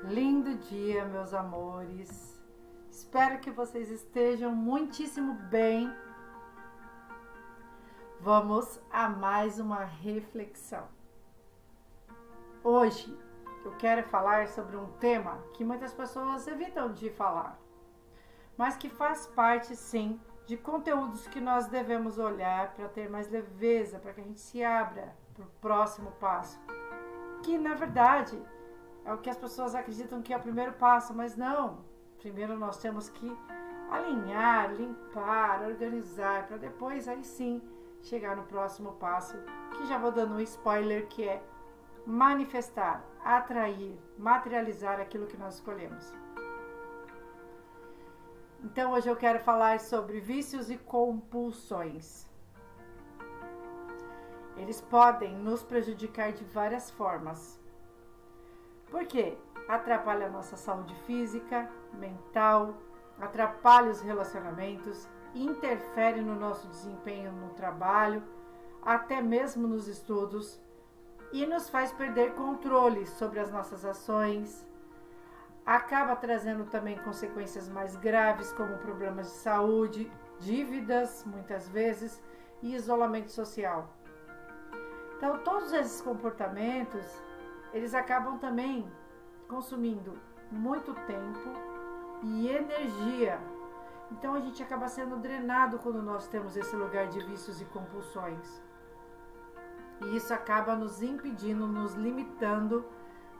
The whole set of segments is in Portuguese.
Lindo dia, meus amores. Espero que vocês estejam muitíssimo bem. Vamos a mais uma reflexão. Hoje eu quero falar sobre um tema que muitas pessoas evitam de falar, mas que faz parte, sim, de conteúdos que nós devemos olhar para ter mais leveza, para que a gente se abra para o próximo passo, que na verdade é o que as pessoas acreditam que é o primeiro passo, mas não. Primeiro nós temos que alinhar, limpar, organizar, para depois aí sim chegar no próximo passo, que já vou dando um spoiler, que é manifestar, atrair, materializar aquilo que nós escolhemos. Então hoje eu quero falar sobre vícios e compulsões. Eles podem nos prejudicar de várias formas. Por quê? Atrapalha a nossa saúde física, mental, atrapalha os relacionamentos, interfere no nosso desempenho no trabalho, até mesmo nos estudos, e nos faz perder controle sobre as nossas ações. Acaba trazendo também consequências mais graves, como problemas de saúde, dívidas, muitas vezes, e isolamento social. Então, todos esses comportamentos, eles acabam também consumindo muito tempo e energia. Então, a gente acaba sendo drenado quando nós temos esse lugar de vícios e compulsões. E isso acaba nos impedindo, nos limitando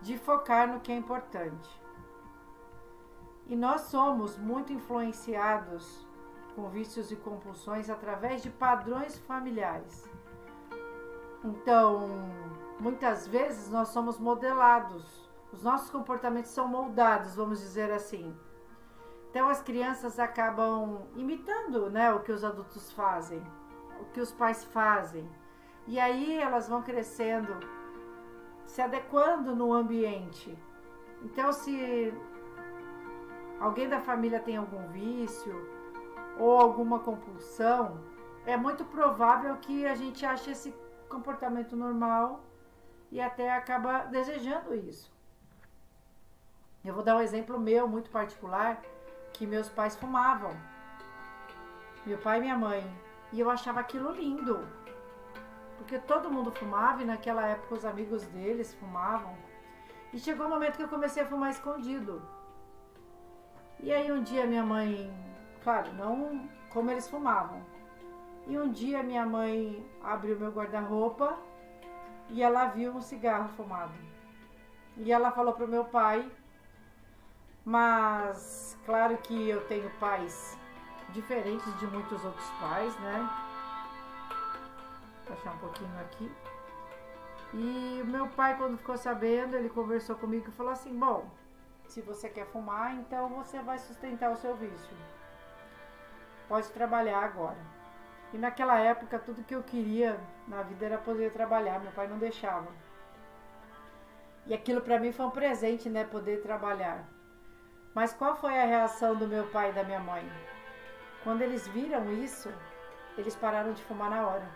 de focar no que é importante. E nós somos muito influenciados com vícios e compulsões através de padrões familiares. Então, muitas vezes nós somos modelados, os nossos comportamentos são moldados, vamos dizer assim. Então as crianças acabam imitando, né, o que os adultos fazem, o que os pais fazem. E aí elas vão crescendo, se adequando no ambiente. Então se alguém da família tem algum vício ou alguma compulsão, é muito provável que a gente ache esse comportamento normal e até acaba desejando isso. Eu vou dar um exemplo meu muito particular, que meus pais fumavam, meu pai e minha mãe, e eu achava aquilo lindo, porque todo mundo fumava e naquela época os amigos deles fumavam, e chegou um momento que eu comecei a fumar escondido. E aí um dia minha mãe, claro, não como eles fumavam, e um dia minha mãe abriu meu guarda-roupa e ela viu um cigarro fumado. E ela falou pro meu pai, mas claro que eu tenho pais diferentes de muitos outros pais, né? Vou achar um pouquinho aqui. E o meu pai, quando ficou sabendo, ele conversou comigo e falou assim, bom, se você quer fumar, então você vai sustentar o seu vício. Pode trabalhar agora. E naquela época, tudo que eu queria na vida era poder trabalhar. Meu pai não deixava. E aquilo para mim foi um presente, né? Poder trabalhar. Mas qual foi a reação do meu pai e da minha mãe? Quando eles viram isso, eles pararam de fumar na hora.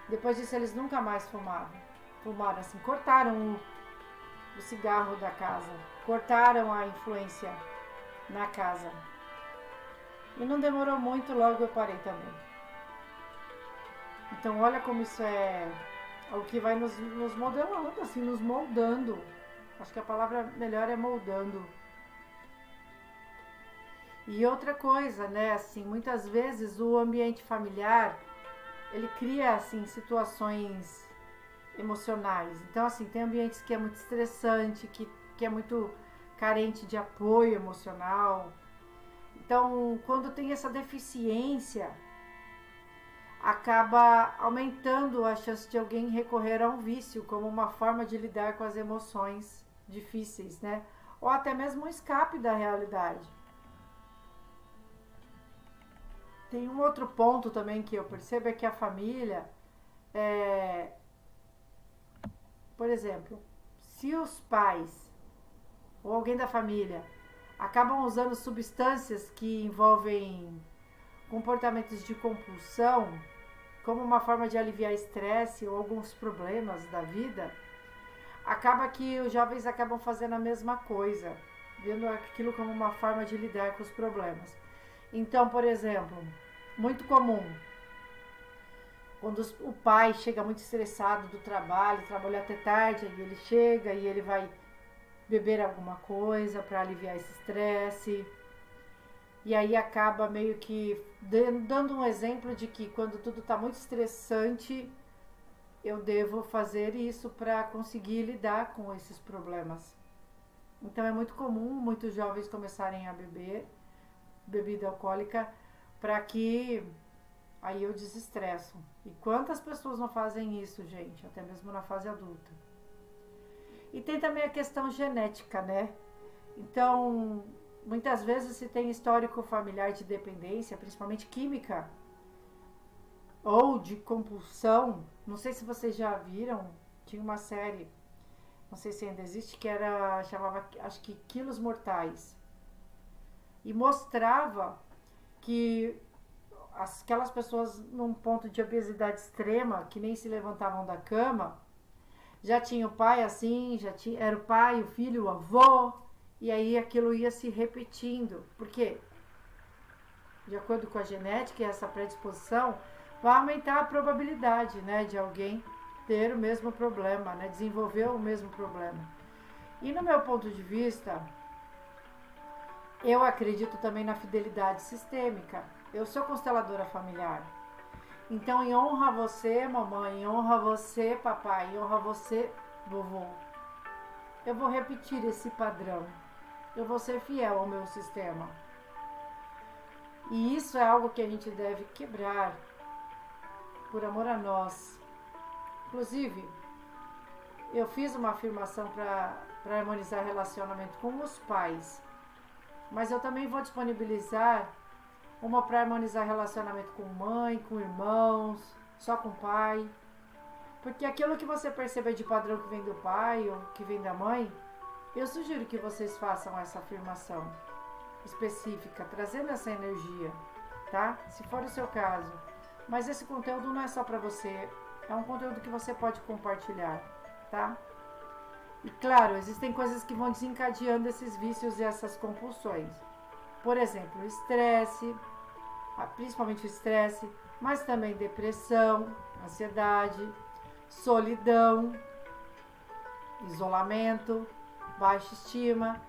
Depois disso, eles nunca mais fumaram. Fumaram assim, cortaram o cigarro da casa. Cortaram a influência na casa. E não demorou muito, logo eu parei também. Então olha como isso é o que vai nos modelando, assim, nos moldando. Acho que a palavra melhor é moldando. E outra coisa, né, assim, muitas vezes o ambiente familiar, ele cria, assim, situações emocionais. Então, assim, tem ambientes que é muito estressante, que é muito carente de apoio emocional. Então, quando tem essa deficiência, acaba aumentando a chance de alguém recorrer a um vício como uma forma de lidar com as emoções difíceis, né? Ou até mesmo um escape da realidade. Tem um outro ponto também que eu percebo, é que a família, por exemplo, se os pais ou alguém da família acabam usando substâncias que envolvem comportamentos de compulsão, como uma forma de aliviar estresse ou alguns problemas da vida, acaba que os jovens acabam fazendo a mesma coisa, vendo aquilo como uma forma de lidar com os problemas. Então, por exemplo, muito comum, quando o pai chega muito estressado do trabalho, trabalhou até tarde, aí ele chega e ele vai beber alguma coisa para aliviar esse estresse. E aí acaba meio que dando um exemplo de que quando tudo está muito estressante, eu devo fazer isso para conseguir lidar com esses problemas. Então é muito comum muitos jovens começarem a beber bebida alcoólica para que aí eu desestresso. E quantas pessoas não fazem isso, gente, até mesmo na fase adulta. E tem também a questão genética, né? Então, muitas vezes se tem histórico familiar de dependência, principalmente química, ou de compulsão. Não sei se vocês já viram, tinha uma série, não sei se ainda existe, que chamava, acho que Quilos Mortais. E mostrava que aquelas pessoas num ponto de obesidade extrema, que nem se levantavam da cama, já tinha o pai assim, era o pai, o filho, o avô, e aí aquilo ia se repetindo. Por quê? De acordo com a genética e essa predisposição, vai aumentar a probabilidade, né, de alguém ter o mesmo problema, né, desenvolver o mesmo problema. E no meu ponto de vista, eu acredito também na fidelidade sistêmica. Eu sou consteladora familiar. Então, em honra a você, mamãe, em honra a você, papai, em honra a você, vovô, eu vou repetir esse padrão. Eu vou ser fiel ao meu sistema. E isso é algo que a gente deve quebrar por amor a nós. Inclusive, eu fiz uma afirmação para harmonizar relacionamento com os pais, mas eu também vou disponibilizar uma para harmonizar relacionamento com mãe, com irmãos, só com pai. Porque aquilo que você perceber de padrão que vem do pai ou que vem da mãe, eu sugiro que vocês façam essa afirmação específica, trazendo essa energia, tá? Se for o seu caso. Mas esse conteúdo não é só para você, é um conteúdo que você pode compartilhar, tá? E claro, existem coisas que vão desencadeando esses vícios e essas compulsões. Por exemplo, o estresse, principalmente o estresse, mas também depressão, ansiedade, solidão, isolamento, baixa estima.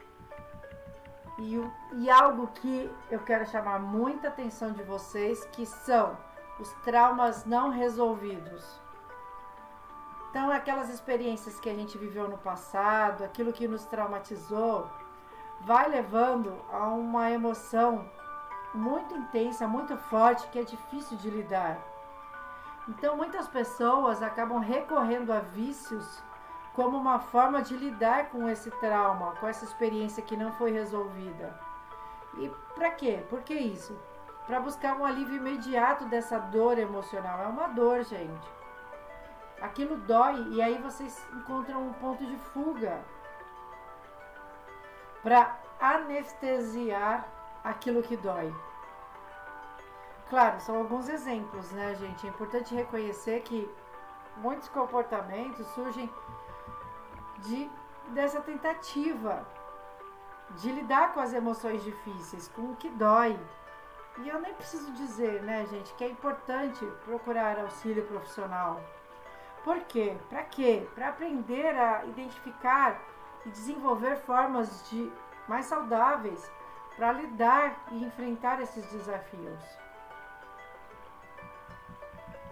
E algo que eu quero chamar muita atenção de vocês, que são os traumas não resolvidos. Então, aquelas experiências que a gente viveu no passado, aquilo que nos traumatizou, vai levando a uma emoção muito intensa, muito forte, que é difícil de lidar. Então, muitas pessoas acabam recorrendo a vícios como uma forma de lidar com esse trauma, com essa experiência que não foi resolvida. E para quê? Por que isso? Para buscar um alívio imediato dessa dor emocional. É uma dor, gente. Aquilo dói e aí vocês encontram um ponto de fuga para anestesiar aquilo que dói. Claro, são alguns exemplos, né, gente? É importante reconhecer que muitos comportamentos surgem dessa tentativa de lidar com as emoções difíceis, com o que dói. E eu nem preciso dizer, né, gente, que é importante procurar auxílio profissional. Por quê? Para quê? Para aprender a identificar e desenvolver formas mais saudáveis para lidar e enfrentar esses desafios.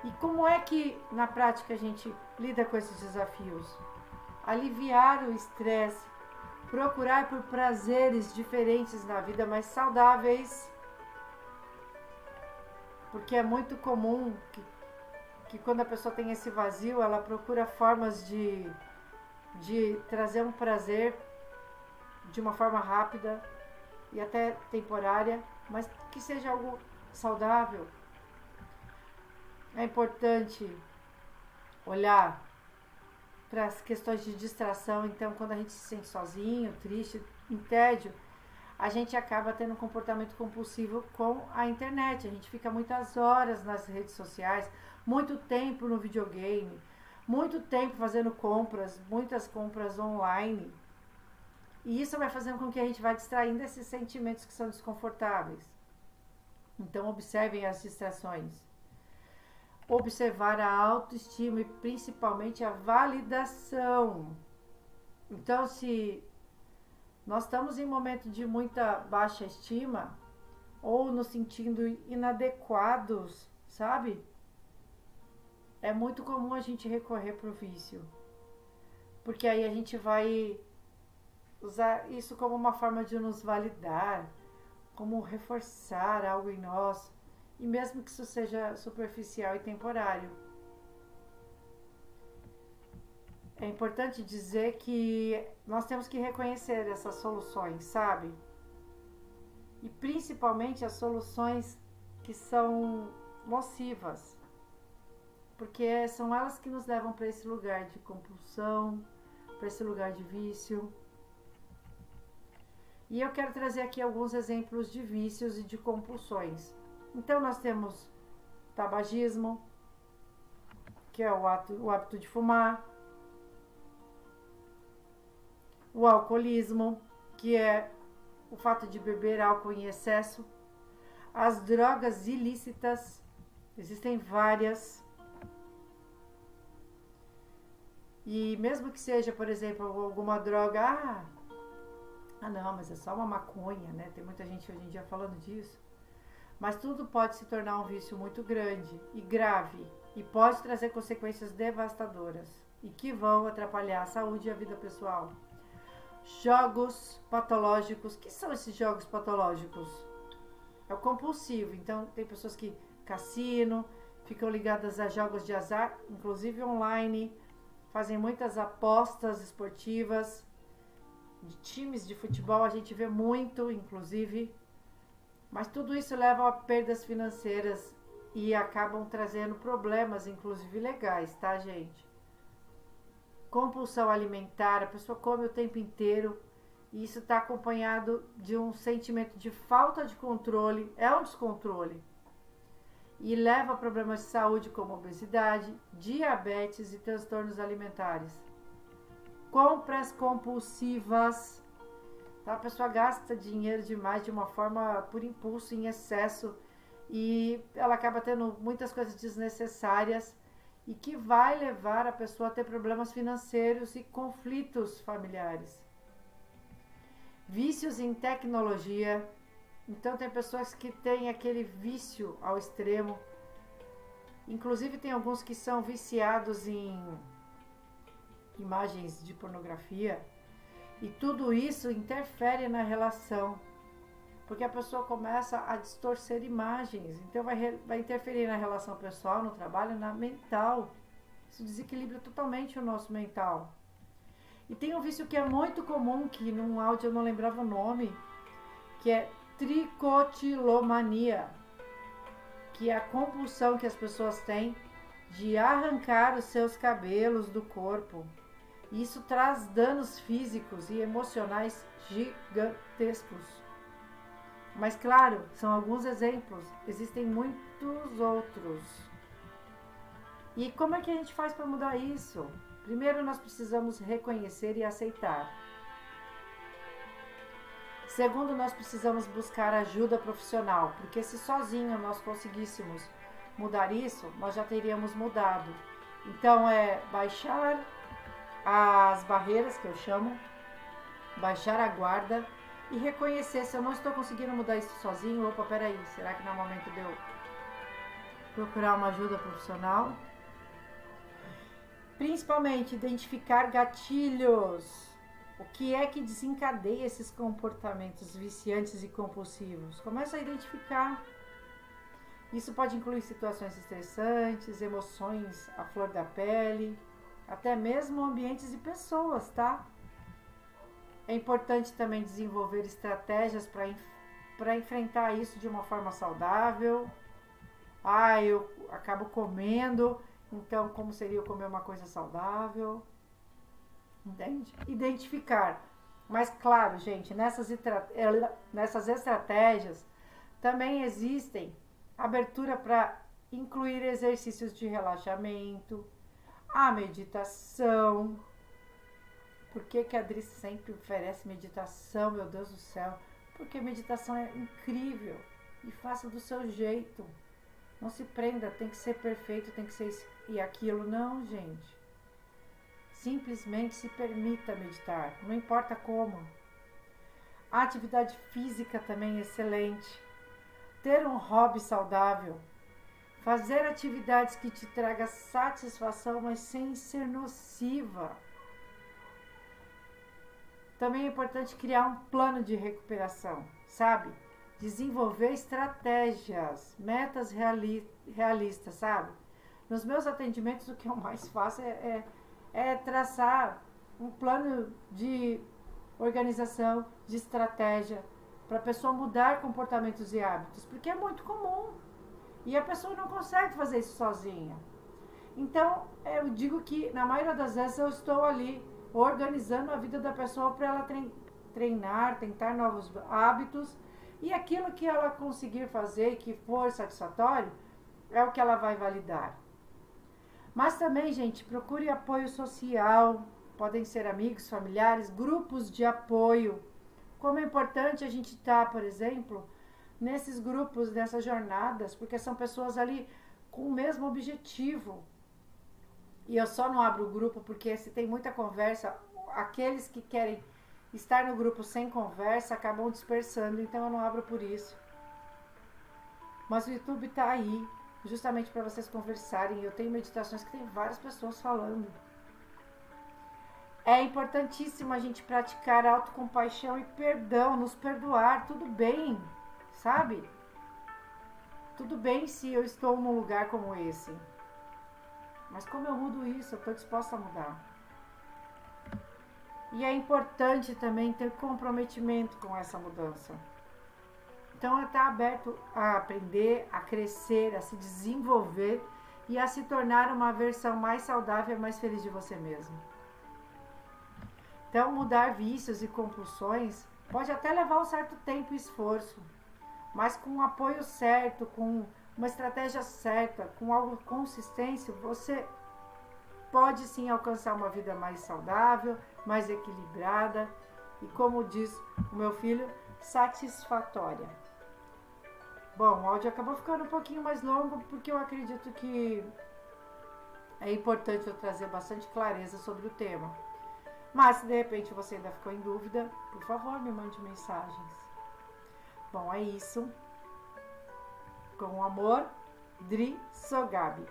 E como é que na prática a gente lida com esses desafios? Aliviar o estresse, procurar por prazeres diferentes na vida, mais saudáveis, porque é muito comum que quando a pessoa tem esse vazio, ela procura formas de trazer um prazer de uma forma rápida e até temporária, mas que seja algo saudável. É importante olhar para as questões de distração. Então, quando a gente se sente sozinho, triste, em tédio, a gente acaba tendo um comportamento compulsivo com a internet. A gente fica muitas horas nas redes sociais, muito tempo no videogame, muito tempo fazendo compras, muitas compras online. E isso vai fazendo com que a gente vá distraindo esses sentimentos que são desconfortáveis. Então, observem as distrações. Observar a autoestima e principalmente a validação. Então, se nós estamos em um momento de muita baixa estima ou nos sentindo inadequados, sabe? É muito comum a gente recorrer para o vício. Porque aí a gente vai usar isso como uma forma de nos validar, como reforçar algo em nós, e mesmo que isso seja superficial e temporário. É importante dizer que nós temos que reconhecer essas soluções, sabe? E principalmente as soluções que são nocivas, porque são elas que nos levam para esse lugar de compulsão, para esse lugar de vício. E eu quero trazer aqui alguns exemplos de vícios e de compulsões. Então nós temos tabagismo, que é o hábito de fumar, o alcoolismo, que é o fato de beber álcool em excesso, as drogas ilícitas, existem várias. E mesmo que seja, por exemplo, alguma droga, não, mas é só uma maconha, né? Tem muita gente hoje em dia falando disso. Mas tudo pode se tornar um vício muito grande e grave e pode trazer consequências devastadoras e que vão atrapalhar a saúde e a vida pessoal. Jogos patológicos. O que são esses jogos patológicos? É o compulsivo. Então, tem pessoas que cassino, ficam ligadas a jogos de azar, inclusive online, fazem muitas apostas esportivas. De times de futebol a gente vê muito, inclusive, mas tudo isso leva a perdas financeiras e acabam trazendo problemas, inclusive legais, tá, gente? Compulsão alimentar, a pessoa come o tempo inteiro e isso está acompanhado de um sentimento de falta de controle, é um descontrole, e leva a problemas de saúde como obesidade, diabetes e transtornos alimentares. Compras compulsivas, tá? A pessoa gasta dinheiro demais de uma forma por impulso, em excesso, e ela acaba tendo muitas coisas desnecessárias e que vai levar a pessoa a ter problemas financeiros e conflitos familiares. Vícios em tecnologia. Então tem pessoas que têm aquele vício ao extremo. Inclusive tem alguns que são viciados em imagens de pornografia, e tudo isso interfere na relação, porque a pessoa começa a distorcer imagens, então vai interferir na relação pessoal, no trabalho, na mental. Isso desequilibra totalmente o nosso mental. E tem um vício que é muito comum, que num áudio eu não lembrava o nome, que é tricotilomania, que é a compulsão que as pessoas têm de arrancar os seus cabelos do corpo. Isso traz danos físicos e emocionais gigantescos. Mas claro, são alguns exemplos, existem muitos outros. E como é que a gente faz para mudar isso? Primeiro, nós precisamos reconhecer e aceitar. Segundo, nós precisamos buscar ajuda profissional, porque se sozinho nós conseguíssemos mudar isso, nós já teríamos mudado. Então é baixar as barreiras, que eu chamo, baixar a guarda e reconhecer se eu não estou conseguindo mudar isso sozinho. Opa, peraí, será que não é o momento de eu procurar uma ajuda profissional? Principalmente identificar gatilhos. O que é que desencadeia esses comportamentos viciantes e compulsivos? Começa a identificar. Isso pode incluir situações estressantes, emoções à flor da pele, até mesmo ambientes e pessoas, tá? É importante também desenvolver estratégias para enfrentar isso de uma forma saudável. Eu acabo comendo, então como seria eu comer uma coisa saudável? Entende? Identificar. Mas claro, gente, nessas estratégias também existem abertura para incluir exercícios de relaxamento, a meditação. Por que a Adri sempre oferece meditação, meu Deus do céu? Porque meditação é incrível e faça do seu jeito. Não se prenda, tem que ser perfeito, tem que ser isso e aquilo. Não, gente. Simplesmente se permita meditar, não importa como. A atividade física também é excelente. Ter um hobby saudável. Fazer atividades que te tragam satisfação, mas sem ser nociva. Também é importante criar um plano de recuperação, sabe? Desenvolver estratégias, metas realistas, sabe? Nos meus atendimentos, o que eu mais faço é traçar um plano de organização, de estratégia, para a pessoa mudar comportamentos e hábitos, porque é muito comum e a pessoa não consegue fazer isso sozinha. Então, eu digo que na maioria das vezes eu estou ali organizando a vida da pessoa para ela treinar, tentar novos hábitos, e aquilo que ela conseguir fazer que for satisfatório é o que ela vai validar. Mas também, gente, procure apoio social, podem ser amigos, familiares, grupos de apoio. Como é importante a gente estar, por exemplo, nesses grupos, nessas jornadas, porque são pessoas ali com o mesmo objetivo. E eu só não abro o grupo porque se tem muita conversa, aqueles que querem estar no grupo sem conversa acabam dispersando, então eu não abro por isso. Mas o YouTube está aí, justamente para vocês conversarem. Eu tenho meditações que tem várias pessoas falando. É importantíssimo a gente praticar autocompaixão e perdão, nos perdoar, tudo bem, sabe? Tudo bem se eu estou num lugar como esse. Mas como eu mudo isso? Eu estou disposta a mudar. E é importante também ter comprometimento com essa mudança. Então é estar aberto a aprender, a crescer, a se desenvolver e a se tornar uma versão mais saudável e mais feliz de você mesmo. Então mudar vícios e compulsões pode até levar um certo tempo e esforço, mas com o apoio certo, com uma estratégia certa, com algo consistência, você pode sim alcançar uma vida mais saudável, mais equilibrada e, como diz o meu filho, satisfatória. Bom, o áudio acabou ficando um pouquinho mais longo porque eu acredito que é importante eu trazer bastante clareza sobre o tema. Mas se de repente você ainda ficou em dúvida, por favor, me mande mensagens. Bom, é isso. Com amor, Dri Sogabi.